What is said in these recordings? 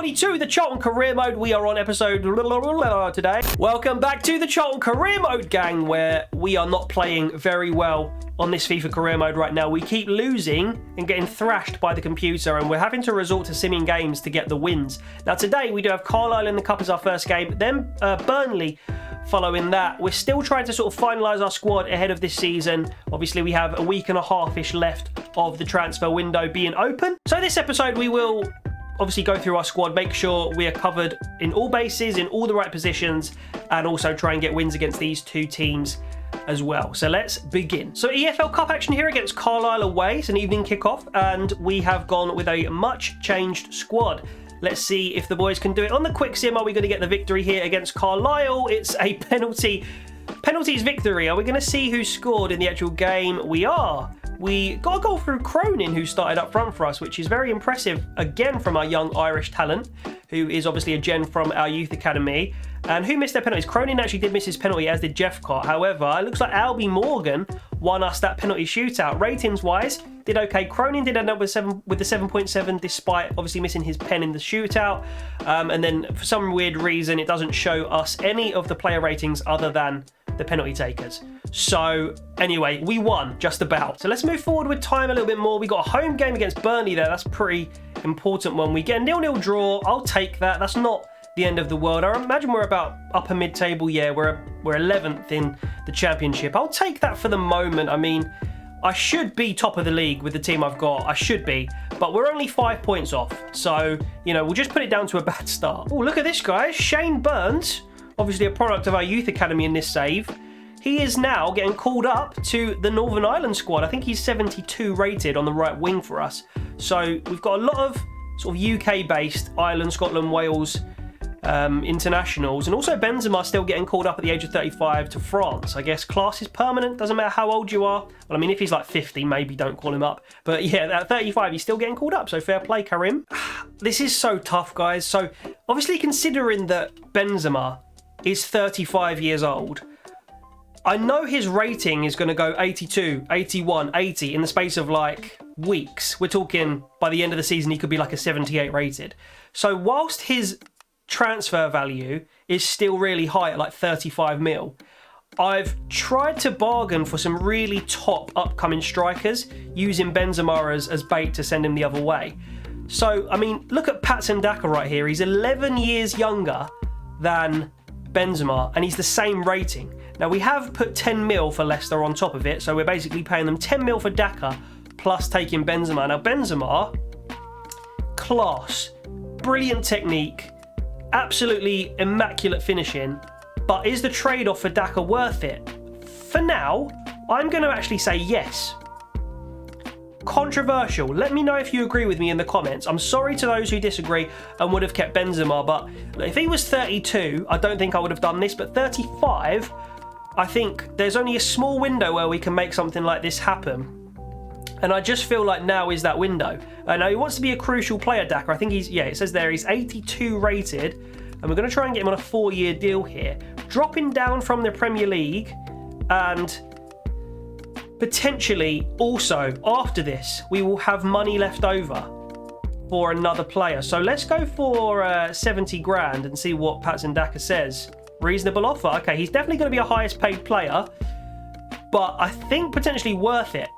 Howdy to the Charlton career mode. We are on episode today. Welcome back to the Charlton career mode, gang, where we are not playing very well on this FIFA career mode right now. We keep losing and getting thrashed by the computer, and we're having to resort to simming games to get the wins. Now today we do have Carlisle in the Cup as our first game, then Burnley following that. We're still trying to sort of finalise our squad ahead of this season. Obviously we have a week and a half-ish left of the transfer window being open. So this episode we will obviously go through our squad, make sure we are covered in all bases, in all the right positions, and also try and get wins against these two teams as well. So let's begin. So EFL Cup action here against Carlisle away. It's an evening kickoff, and we have gone with a much changed squad. Let's see if the boys can do it. On the quick sim, are we going to get the victory here against Carlisle? It's a penalties victory. Are we going to see who scored in the actual game? We are. We got a goal through Cronin, who started up front for us, which is very impressive, again, from our young Irish talent, who is obviously a gen from our youth academy. And who missed their penalties? Cronin actually did miss his penalty, as did Jeffcott. However, it looks like Albie Morgan won us that penalty shootout. Ratings-wise, did okay. Cronin did end up with the 7.7, despite obviously missing his pen in the shootout. And then, for some weird reason, it doesn't show us any of the player ratings other than the penalty takers. So anyway, we won just about. So let's move forward with time a little bit more. We got a home game against Burnley there. That's a pretty important one. We get a 0-0 draw. I'll take that. That's not the end of the world. I imagine we're about upper mid-table. Yeah, we're 11th in the championship. I'll take that for the moment. I mean, I should be top of the league with the team I've got. I should be, but we're only 5 points off. So, you know, we'll just put it down to a bad start. Oh, look at this, guys. Shane Burns, obviously a product of our youth academy in this save. He is now getting called up to the Northern Ireland squad. I think he's 72 rated on the right wing for us. So we've got a lot of sort of UK-based Ireland, Scotland, Wales internationals. And also Benzema still getting called up at the age of 35 to France. I guess class is permanent. Doesn't matter how old you are. Well, I mean, if he's like 50, maybe don't call him up. But yeah, at 35, he's still getting called up. So fair play, Karim. This is so tough, guys. So obviously considering that Benzema is 35 years old, I know his rating is going to go 82, 81, 80 in the space of like weeks. We're talking by the end of the season, he could be like a 78 rated. So whilst his transfer value is still really high at like 35 mil, I've tried to bargain for some really top upcoming strikers using Benzema as bait to send him the other way. So, I mean, look at DAKA right here. He's 11 years younger than Benzema, and he's the same rating. Now, we have put 10 mil for Leicester on top of it, so we're basically paying them 10 mil for DAKA plus taking Benzema. Now, Benzema, class, brilliant technique, absolutely immaculate finishing, but is the trade-off for DAKA worth it? For now, I'm going to actually say yes. Controversial. Let me know if you agree with me in the comments. I'm sorry to those who disagree and would have kept Benzema, but if he was 32, I don't think I would have done this, but 35, I think there's only a small window where we can make something like this happen. And I just feel like now is that window. Now, he wants to be a crucial player, DAKA. I think he's, yeah, it says there he's 82 rated, and we're going to try and get him on a 4-year deal here. Dropping down from the Premier League, and potentially also after this, we will have money left over for another player. So let's go for 70 grand and see what DAKA says. Reasonable offer. Okay, he's definitely going to be a highest paid player, but I think potentially worth it.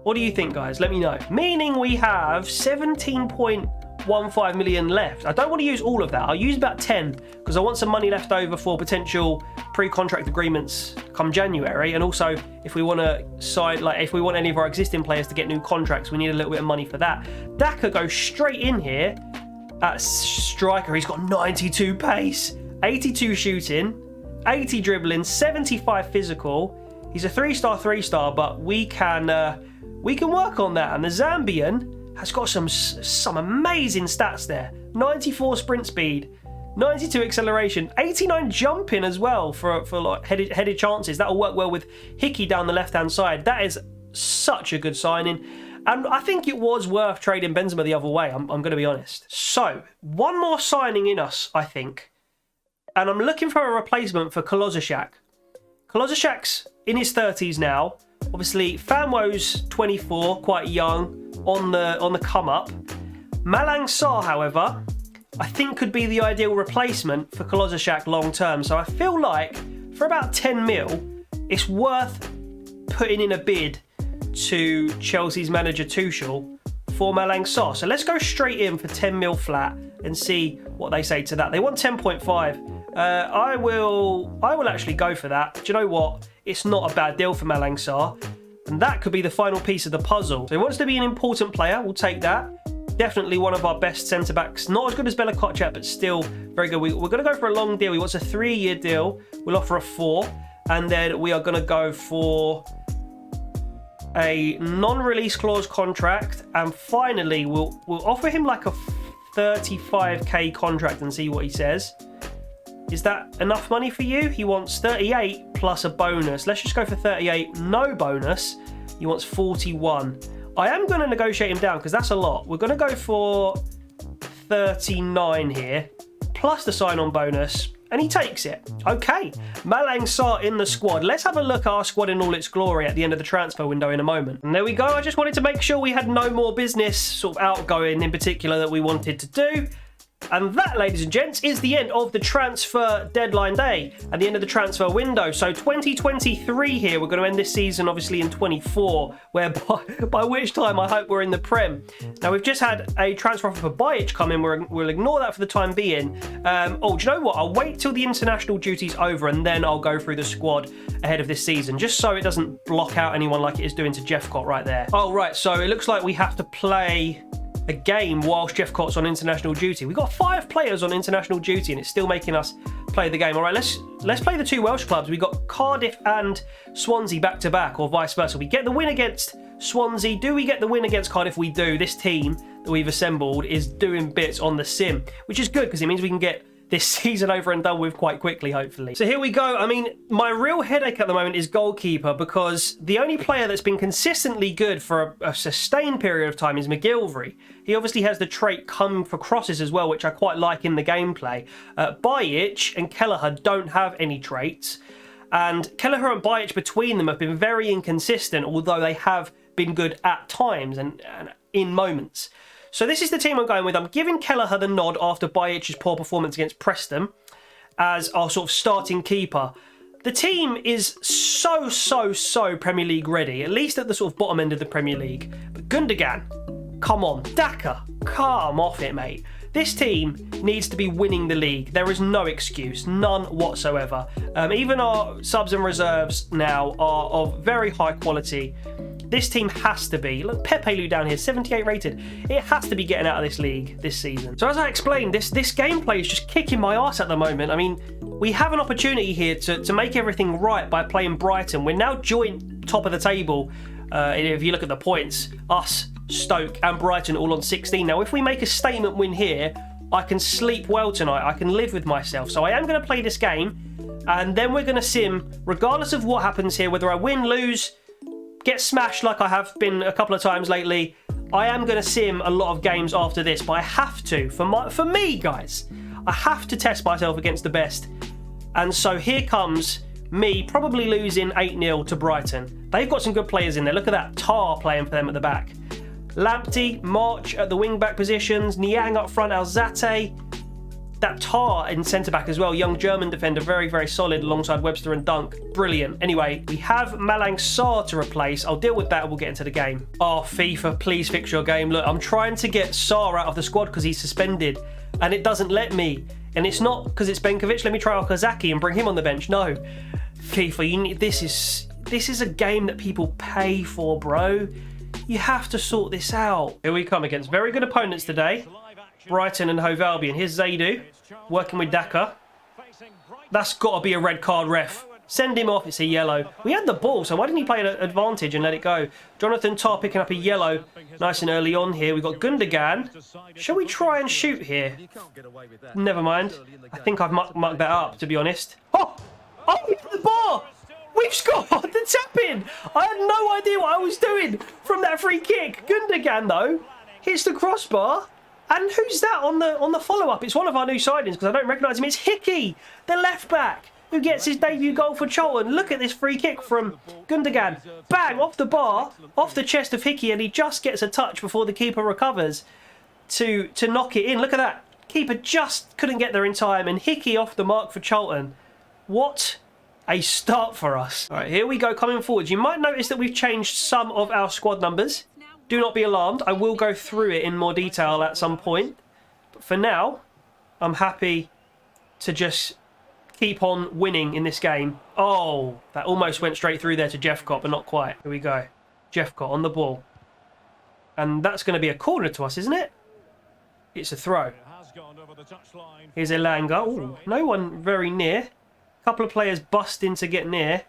What do you think, guys? Let me know. Meaning we have 17.15 million left. I don't want to use all of that. I'll use about 10 because I want some money left over for potential pre-contract agreements come January. And also, if we want to if we want any of our existing players to get new contracts, we need a little bit of money for that. DAKA goes straight in here at striker. He's got 92 pace, 82 shooting, 80 dribbling, 75 physical. He's a 3-star, but we can work on that. And the Zambian has got some amazing stats there. 94 sprint speed, 92 acceleration, 89 jumping as well for like headed chances. That'll work well with Hickey down the left-hand side. That is such a good signing. And I think it was worth trading Benzema the other way, I'm going to be honest. So, one more signing in us, I think. And I'm looking for a replacement for Kolozishak. Kolozishak's in his 30s now. Obviously, Famwo's 24, quite young, on the come up. Malang Sarr, however, I think could be the ideal replacement for Kolosishak long term. So I feel like for about 10 mil, it's worth putting in a bid to Chelsea's manager Tuchel for Malang Sarr. So let's go straight in for 10 mil flat and see what they say to that. They want 10.5. I will actually go for that. Do you know what? It's not a bad deal for Malang Sarr. And that could be the final piece of the puzzle. So he wants to be an important player. We'll take that. Definitely one of our best centre-backs. Not as good as Bella Kotchap, but still very good. We're going to go for a long deal. He wants a 3-year deal. We'll offer a 4. And then we are going to go for a non-release clause contract. And finally, we'll offer him like a 35k contract and see what he says. Is that enough money for you? He wants 38 plus a bonus. Let's just go for 38. No bonus. He wants 41. I am going to negotiate him down because that's a lot. We're going to go for 39 here, plus the sign-on bonus, and he takes it. Okay, Malang Sarr in the squad. Let's have a look at our squad in all its glory at the end of the transfer window in a moment. And there we go. I just wanted to make sure we had no more business sort of outgoing in particular that we wanted to do. And that, ladies and gents, is the end of the transfer deadline day and the end of the transfer window. So 2023 here, we're going to end this season obviously in 24, by which time I hope we're in the Prem. Now, we've just had a transfer offer for Vibechester come in. We'll ignore that for the time being. Oh, do you know what? I'll wait till the international duty's over and then I'll go through the squad ahead of this season, just so it doesn't block out anyone like it is doing to Jeffcott right there. Oh, right. So it looks like we have to play a game whilst Jeffcott's on international duty. We've got 5 players on international duty and it's still making us play the game. All right, let's play the 2 Welsh clubs. We've got Cardiff and Swansea back to back, or vice versa. We get the win against Swansea. Do we get the win against Cardiff? We do. This team that we've assembled is doing bits on the sim, which is good because it means we can get this season over and done with quite quickly, hopefully. So here we go. I mean, my real headache at the moment is goalkeeper, because the only player that's been consistently good for a sustained period of time is McGilvery. He obviously has the trait come for crosses as well, which I quite like in the gameplay. Bajic and Kelleher don't have any traits, and Kelleher and Bajic between them have been very inconsistent, although they have been good at times and in moments. So this is the team I'm going with. I'm giving Kelleher the nod after Bajic's poor performance against Preston as our sort of starting keeper. The team is so Premier League ready, at least at the sort of bottom end of the Premier League. But Gundogan, come on. DAKA, come off it, mate. This team needs to be winning the league. There is no excuse, none whatsoever. Even our subs and reserves now are of very high quality. This team has to be, look, Pepe Lu down here, 78 rated. It has to be getting out of this league this season. So as I explained, this gameplay is just kicking my arse at the moment. I mean, we have an opportunity here to make everything right by playing Brighton. We're now joint top of the table. If you look at the points, us, Stoke and Brighton all on 16. Now, if we make a statement win here, I can sleep well tonight. I can live with myself. So I am going to play this game, and then we're going to sim, regardless of what happens here, whether I win, lose, get smashed like I have been a couple of times lately. I am going to sim a lot of games after this, but I have to, for me, guys, I have to test myself against the best. And so here comes me probably losing 8-0 to Brighton. They've got some good players in there. Look at that, Tar playing for them at the back. Lamptey, March at the wing-back positions, Niang up front, Alzate. That Tar in centre-back as well, young German defender, very solid alongside Webster and Dunk. Brilliant. Anyway, we have Malang Sarr to replace. I'll deal with that and we'll get into the game. Oh, FIFA, please fix your game. Look, I'm trying to get Sarr out of the squad because he's suspended and it doesn't let me. And it's not because it's Benkovic. Let me try Okazaki and bring him on the bench. No. FIFA, you need, this is a game that people pay for, bro. You have to sort this out. Here we come against very good opponents today. Brighton and Hove Albion. Here's Zaidu working with DAKA. That's got to be a red card, ref. Send him off. It's a yellow. We had the ball, so why didn't he play an advantage and let it go? Jonathan Tar picking up a yellow nice and early on here. We've got Gundogan. Shall we try and shoot here? Never mind. I think I've mucked that up, to be honest. Oh! Oh, we hit the bar! We've scored the tap-in! I had no idea what I was doing from that free kick. Gundogan, though, hits the crossbar. And who's that on the follow-up? It's one of our new signings because I don't recognise him. It's Hickey, the left-back, who gets his debut goal for Charlton. Look at this free kick from Gundogan. Bang, off the bar, off the chest of Hickey, and he just gets a touch before the keeper recovers to knock it in. Look at that. Keeper just couldn't get there in time, and Hickey off the mark for Charlton. What a start for us. All right, here we go, coming forward. You might notice that we've changed some of our squad numbers. Do not be alarmed. I will go through it in more detail at some point. But for now, I'm happy to just keep on winning in this game. Oh, that almost went straight through there to Jeffcott, but not quite. Here we go. Jeffcott on the ball. And that's going to be a corner to us, isn't it? It's a throw. Here's Elanga. Ooh, no one very near. A couple of players bust in to get near.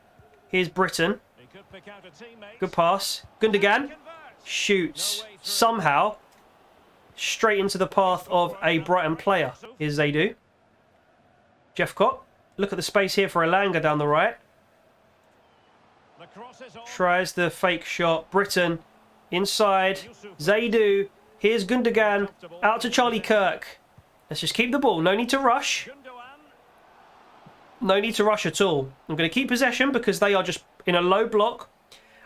Here's Britton. Good pass. Gundogan shoots somehow straight into the path of a Brighton player. Here's Zaidu. Jeffcott. Look at the space here for Elanga down the right. Tries the fake shot. Britton inside. Zaidu. Here's Gundogan. Out to Charlie Kirk. Let's just keep the ball. No need to rush. No need to rush at all. I'm going to keep possession because they are just in a low block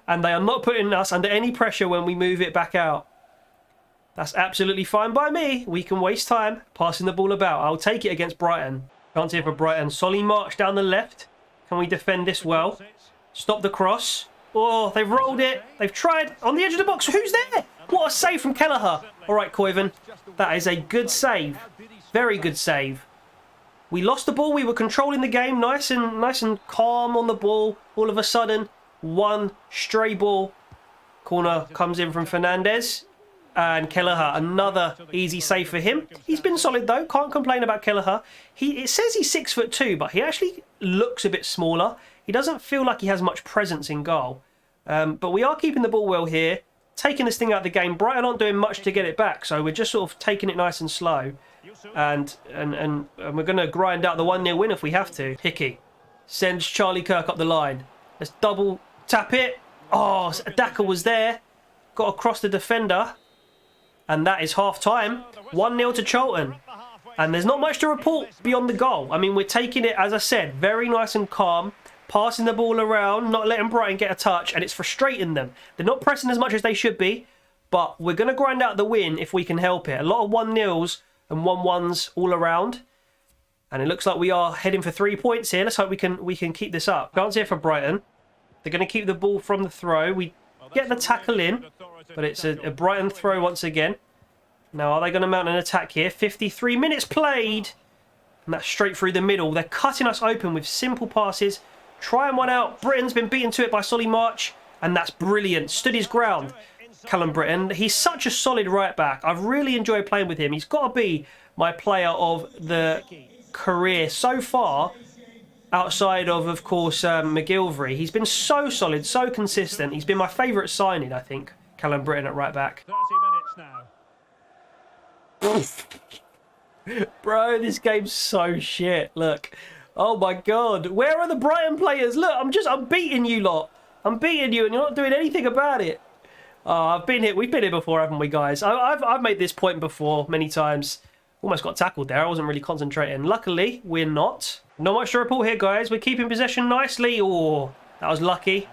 and they are not putting us under any pressure when we move it back out. That's absolutely fine by me. We can waste time passing the ball about. I'll take it against Brighton. Can't see it for Brighton. Solly march down the left. Can we defend this well? Stop the cross. Oh, they've rolled it. They've tried on the edge of the box. Who's there? What a save from Kelleher. All right, Koiven. That is a good save. Very good save. We lost the ball. We were controlling the game, nice and calm on the ball. All of a sudden, one stray ball. Corner comes in from Fernandez. And Kelleher, another easy save for him. He's been solid though. Can't complain about Kelleher. It says he's 6'2", but he actually looks a bit smaller. He doesn't feel like he has much presence in goal. But we are keeping the ball well here. Taking this thing out of the game. Brighton aren't doing much to get it back, so we're just sort of taking it nice and slow. And we're going to grind out the 1-0 win if we have to. Hickey sends Charlie Kirk up the line. Let's double tap it. Oh, DAKA was there. Got across the defender. And that is half-time. 1-0 to Charlton. And there's not much to report beyond the goal. I mean, we're taking it, as I said, very nice and calm. Passing the ball around, not letting Brighton get a touch. And it's frustrating them. They're not pressing as much as they should be. But we're going to grind out the win if we can help it. A lot of 1-0s and 1-1s all around. And it looks like we are heading for 3 points here. Let's hope we can keep this up. Chance here for Brighton. They're going to keep the ball from the throw. We get the tackle in. But it's a Brighton throw once again. Now, are they going to mount an attack here? 53 minutes played. And that's straight through the middle. They're cutting us open with simple passes. Trying one out. Britton's been beaten to it by Solly March. And that's brilliant. Stood his ground. Callum Britton. He's such a solid right back. I've really enjoyed playing with him. He's got to be my player of the career so far. Outside of course, McGilvery. He's been so solid, so consistent. He's been my favourite signing, I think. Callum Britton at right back. 30 minutes now. Bro, this game's so shit. Look. Oh my god. Where are the Brighton players? Look, I'm beating you lot. I'm beating you and you're not doing anything about it. Oh, I've been here. We've been here before, haven't we, guys? I've made this point before many times. Almost got tackled there. I wasn't really concentrating. Luckily, we're not. Not much to report here, guys. We're keeping possession nicely. Oh, that was lucky.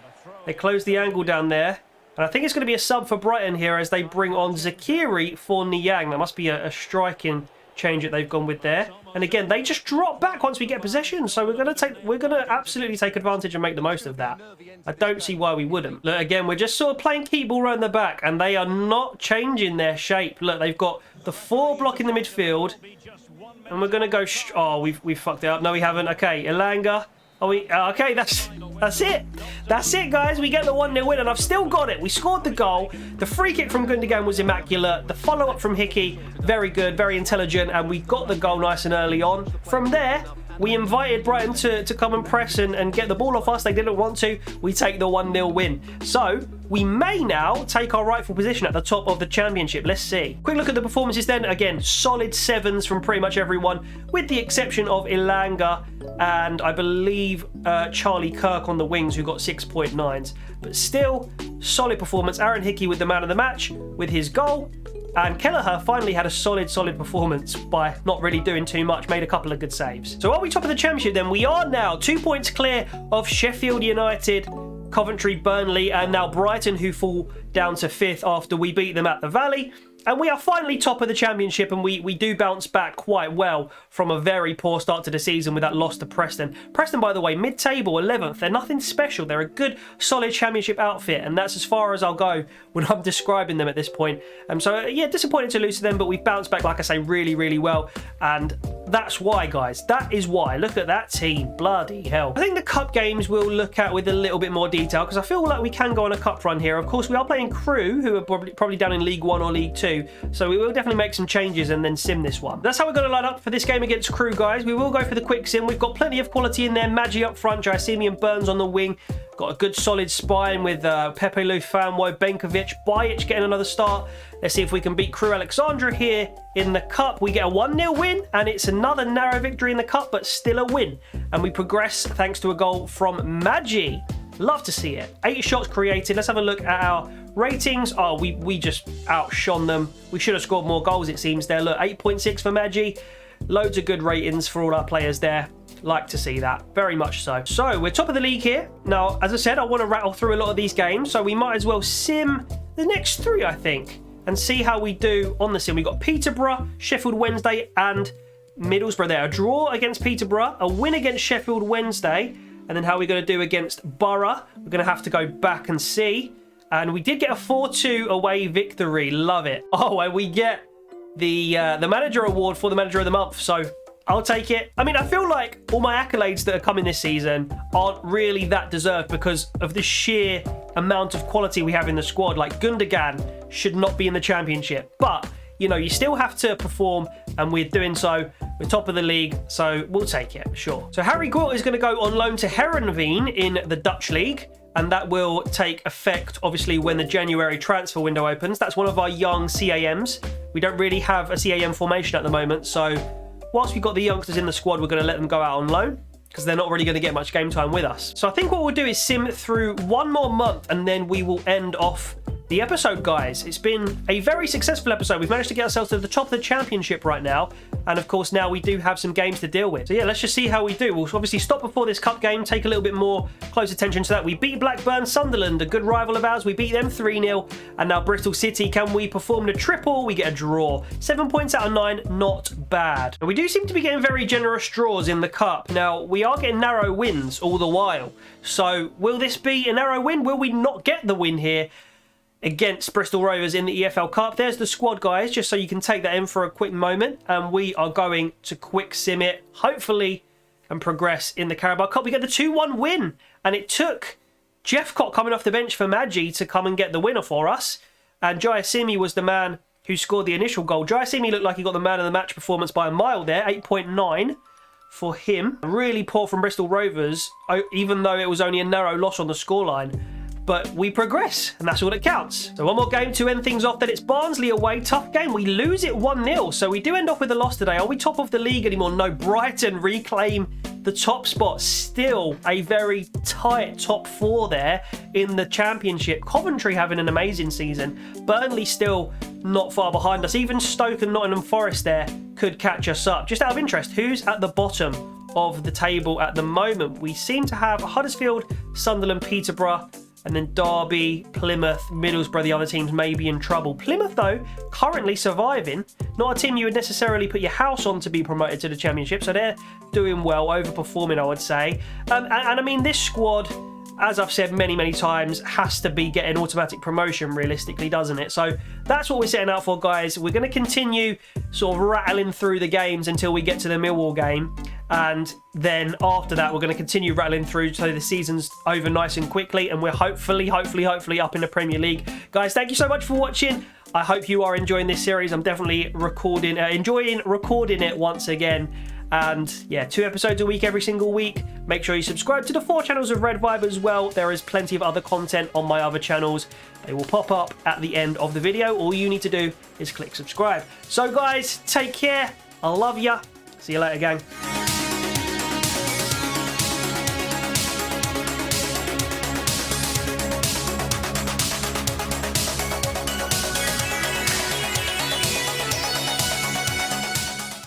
They closed the angle down there. And I think it's going to be a sub for Brighton here as they bring on Zakiri for Niang. That must be a striking change that they've gone with there. And again, they just drop back once we get possession. So we're going to absolutely take advantage and make the most of that. I don't see why we wouldn't. Look, again, we're just sort of playing keep ball around the back and they are not changing their shape. Look, they've got the 4 blocking the midfield. And we're going to go... Oh, we've fucked it up. No, we haven't. Okay, Elanga. Oh, okay, that's it. That's it, guys. We get the 1-0 win, and I've still got it. We scored the goal. The free kick from Gundogan was immaculate. The follow-up from Hickey, very good, very intelligent, and we got the goal nice and early on. From there, we invited Brighton to come and press and get the ball off us. They didn't want to. We take the 1-0 win. So, we may now take our rightful position at the top of the championship. Let's see. Quick look at the performances then. Again, solid 7s from pretty much everyone, with the exception of Elanga and I believe Charlie Kirk on the wings, who got 6.9s. But still, solid performance. Aaron Hickey with the man of the match with his goal. And Kelleher finally had a solid performance by not really doing too much, made a couple of good saves. So are we top of the championship then? We are now 2 points clear of Sheffield United, Coventry, Burnley, and now Brighton, who fall down to 5th after we beat them at the Valley. And we are finally top of the championship, and we do bounce back quite well from a very poor start to the season with that loss to Preston. Preston, by the way, mid-table, 11th. They're nothing special. They're a good, solid championship outfit, and that's as far as I'll go when I'm describing them at this point. So, yeah, disappointed to lose to them, but we've bounced back, like I say, really, really well. And that's why, guys. That is why. Look at that team. Bloody hell. I think the cup games we'll look at with a little bit more detail, because I feel like we can go on a cup run here. Of course, we are playing Crew, who are probably down in League 1 or League 2. So we will definitely make some changes and then sim this one. That's how we're going to line up for this game against Crew, guys. We will go for the quick sim. We've got plenty of quality in there. Maggi up front, Jaisimi and Burns on the wing. Got a good solid spine with Pepe Lu, Fanwo, Benkovic, Bajic getting another start. Let's see if we can beat Crew Alexandra here in the cup. We get a 1-0 win, and it's another narrow victory in the cup, but still a win. And we progress thanks to a goal from Maggi. Love to see it. 8 shots created. Let's have a look at our ratings. Oh, we just outshone them. We should have scored more goals, it seems there. Look, 8.6 for Maggi. Loads of good ratings for all our players there. Like to see that. Very much so. So, we're top of the league here. Now, as I said, I want to rattle through a lot of these games, so we might as well sim the next 3, I think, and see how we do on the sim. We've got Peterborough, Sheffield Wednesday, and Middlesbrough there. A draw against Peterborough, a win against Sheffield Wednesday, and then how are we going to do against Borough? We're going to have to go back and see. And we did get a 4-2 away victory. Love it. Oh, and we get the manager award for the manager of the month. So I'll take it. I mean, I feel like all my accolades that are coming this season aren't really that deserved because of the sheer amount of quality we have in the squad. Like, Gundogan should not be in the championship. But, you know, you still have to perform, and we're doing so. We're top of the league, so we'll take it, sure. So Harry Gort is going to go on loan to Heerenveen in the Dutch league, and that will take effect, obviously, when the January transfer window opens. That's one of our young CAMs. We don't really have a CAM formation at the moment, so whilst we've got the youngsters in the squad, we're going to let them go out on loan because they're not really going to get much game time with us. So I think what we'll do is sim through one more month, and then we will end off the episode, guys. It's been a very successful episode. We've managed to get ourselves to the top of the championship right now, and of course now we do have some games to deal with. So yeah, let's just see how we do. We'll obviously stop before this cup game, take a little bit more close attention to that. We beat Blackburn, Sunderland, a good rival of ours. We beat them 3-0, and now Bristol City. Can we perform the triple? We get a draw. 7 points out of 9, not bad. But we do seem to be getting very generous draws in the cup. Now, we are getting narrow wins all the while. So will this be a narrow win? Will we not get the win here against Bristol Rovers in the EFL Cup? There's the squad, guys, just so you can take that in for a quick moment. And we are going to quick sim it, hopefully, and progress in the Carabao Cup. We get the 2-1 win, and it took Jeffcott coming off the bench for Maggi to come and get the winner for us. And Jaisimi was the man who scored the initial goal. Jaisimi looked like he got the man of the match performance by a mile there, 8.9 for him. Really poor from Bristol Rovers, even though it was only a narrow loss on the scoreline. But we progress, and that's all that counts. So one more game to end things off. Then it's Barnsley away. Tough game. We lose it 1-0. So we do end off with a loss today. Are we top of the league anymore? No. Brighton reclaim the top spot. Still a very tight top 4 there in the championship. Coventry having an amazing season. Burnley still not far behind us. Even Stoke and Nottingham Forest there could catch us up. Just out of interest, who's at the bottom of the table at the moment? We seem to have Huddersfield, Sunderland, Peterborough, and then Derby, Plymouth, Middlesbrough. The other teams may be in trouble. Plymouth, though, currently surviving. Not a team you would necessarily put your house on to be promoted to the Championship. So they're doing well, overperforming, I would say. And I mean, this squad, as I've said many, many times, has to be getting automatic promotion, realistically, doesn't it? So that's what we're setting out for, guys. We're going to continue sort of rattling through the games until we get to the Millwall game. And then after that, we're going to continue rattling through so the season's over nice and quickly. And we're hopefully up in the Premier League. Guys, thank you so much for watching. I hope you are enjoying this series. I'm definitely enjoying recording it once again. And yeah, 2 episodes a week every single week. Make sure you subscribe to the 4 channels of Red Vibe as well. There is plenty of other content on my other channels. They will pop up at the end of the video. All you need to do is click subscribe. So guys, take care. I love ya. See you later, gang.